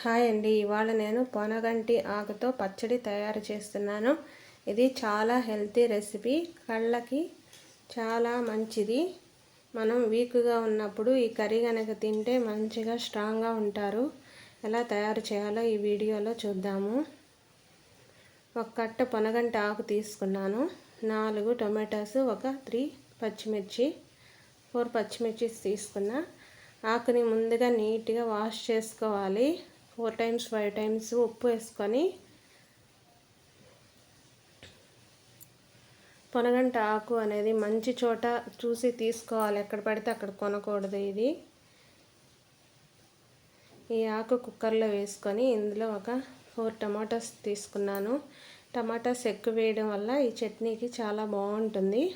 Hi అండి. ఇవాళ నేను పొనగంటి ఆకుతో పచ్చడి తయారు చేస్తున్నాను. ఇది చాలా హెల్తీ రెసిపీ, కళ్ళకి చాలా మంచిది. మనం వీక్గా ఉన్నప్పుడు ఈ కర్రీ కనుక తింటే మంచిగా స్ట్రాంగ్గా ఉంటారు. ఎలా తయారు చేయాలో ఈ వీడియోలో చూద్దాము. ఒక కట్ట పొనగంటి ఆకు తీసుకున్నాను, 4 టొమాటోస్, ఒక 3 పచ్చిమిర్చి, 4 పచ్చిమిర్చి తీసుకున్నా. ఆకుని ముందుగా నీట్గా వాష్ చేసుకోవాలి. 4 times 5 times ఉప్పు వేసుకొని, పొనగంటి ఆకు అనేది మంచి చోట చూసి తీసుకోవాలి, ఎక్కడ పడితే అక్కడ కొనకూడదు. ఈ ఆకు కుక్కర్లో వేసుకొని ఇందులో ఒక 4 టమాటాస్ తీసుకున్నాను. టమాటాస్ ఎక్కువ వేయడం వల్ల ఈ చట్నీకి చాలా బాగుంటుంది.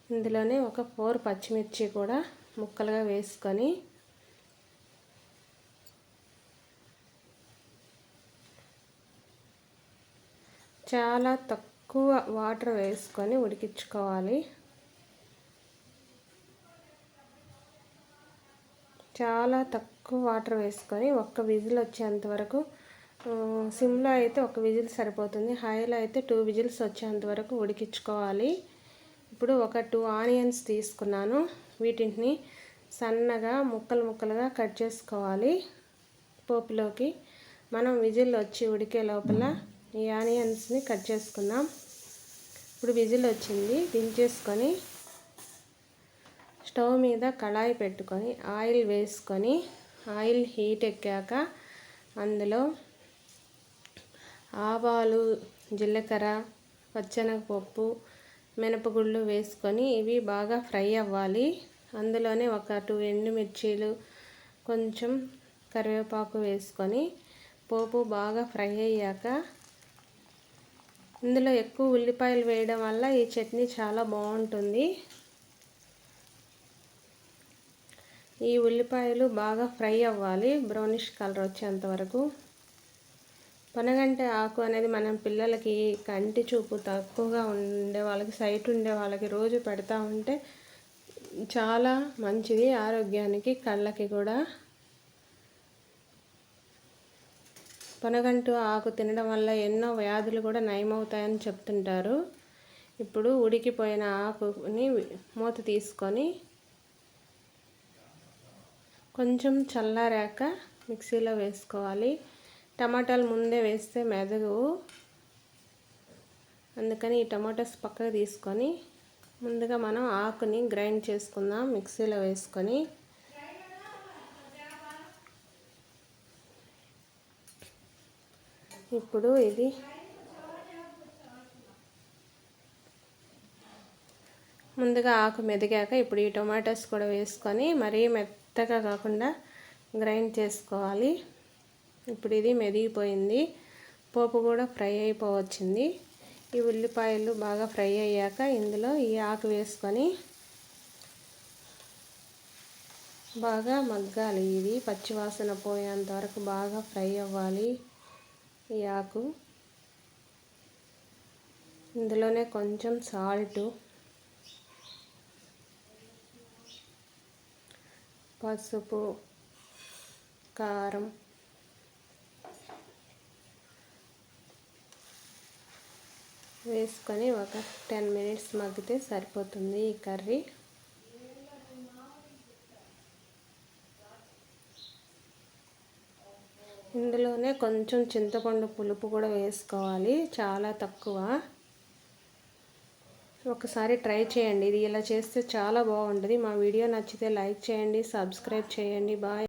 ఇందులోనే ఒక 4 పచ్చిమిర్చి కూడా ముక్కలుగా వేసుకొని, చాలా తక్కువ వాటర్ వేసుకొని ఉడికించుకోవాలి. చాలా తక్కువ వాటర్ వేసుకొని ఒక్క విజిల్ వచ్చేంత వరకు, సిమ్లో అయితే ఒక విజిల్ సరిపోతుంది, హైలో అయితే 2 విజిల్స్ వచ్చేంత వరకు ఉడికించుకోవాలి. ఇప్పుడు ఒక 2 ఆనియన్స్ తీసుకున్నాను. వీటిని సన్నగా ముక్కలుగా కట్ చేసుకోవాలి. పోపులోకి మనం విజిల్ వచ్చి ఉడికే లోపల ఈ ఆనియన్స్ని కట్ చేసుకుందాం. ఇప్పుడు విజిల్ వచ్చింది, దించేసుకొని స్టవ్ మీద కళాయి పెట్టుకొని ఆయిల్ వేసుకొని, ఆయిల్ హీట్ ఎక్కాక అందులో ఆవాలు, జీలకర్ర, పచ్చెనగపప్పు, మినపగుళ్ళు వేసుకొని ఇవి బాగా ఫ్రై అవ్వాలి. అందులోనే ఒక 2 ఎండుమిర్చీలు, కొంచెం కరివేపాకు వేసుకొని పోపు బాగా ఫ్రై అయ్యాక ఇందులో ఎక్కువ ఉల్లిపాయలు వేయడం వల్ల ఈ చట్నీ చాలా బాగుంటుంది. ఈ ఉల్లిపాయలు బాగా ఫ్రై అవ్వాలి, బ్రౌనిష్ కలర్ వచ్చేంత వరకు. పొనగంటి ఆకు అనేది మనం పిల్లలకి కంటి చూపు తక్కువగా ఉండే వాళ్ళకి, సైట్ ఉండే వాళ్ళకి రోజు పెడతా ఉంటే చాలా మంచిది ఆరోగ్యానికి, కళ్ళకి కూడా. పొనగంటి ఆకు తినడం వల్ల ఎన్నో వ్యాధులు కూడా నయమవుతాయని చెప్తుంటారు. ఇప్పుడు ఉడికిపోయిన ఆకుని మూత తీసుకొని కొంచెం చల్లారాక మిక్సీలో వేసుకోవాలి. టమాటాలు ముందే వేస్తే మెదగవు, అందుకని ఈ టమాటాస్ పక్కకు తీసుకొని ముందుగా మనం ఆకుని గ్రైండ్ చేసుకుందాం మిక్సీలో వేసుకొని. ఇప్పుడు ఇది ముందుగా ఆకు మెదిగాక ఇప్పుడు ఈ టొమాటోస్ కూడా వేసుకొని మరీ మెత్తగా కాకుండా గ్రైండ్ చేసుకోవాలి. ఇప్పుడు ఇది మెదిగిపోయింది, పోపు కూడా ఫ్రై అయిపోవచ్చింది. ఈ ఉల్లిపాయలు బాగా ఫ్రై అయ్యాక ఇందులో ఈ ఆకు వేసుకొని బాగా మగ్గాలి. ఇది పచ్చివాసన పోయేంత వరకు బాగా ఫ్రై అవ్వాలి ఈ ఆకు. ఇందులోనే కొంచెం సాల్టు, పసుపు, కారం, వేసుకొని ఒక 10 minutes మగ్గితే సరిపోతుంది ఈ కర్రీ. ఇందులోనే కొంచెం చింతపండు పులుపు కూడా వేసుకోవాలి, చాలా తక్కువ. ఒకసారి ట్రై చేయండి, ఇది ఇలా చేస్తే చాలా బాగుంటుంది. మా వీడియో నచ్చితే లైక్ చేయండి, సబ్స్క్రైబ్ చేయండి. బాయ్.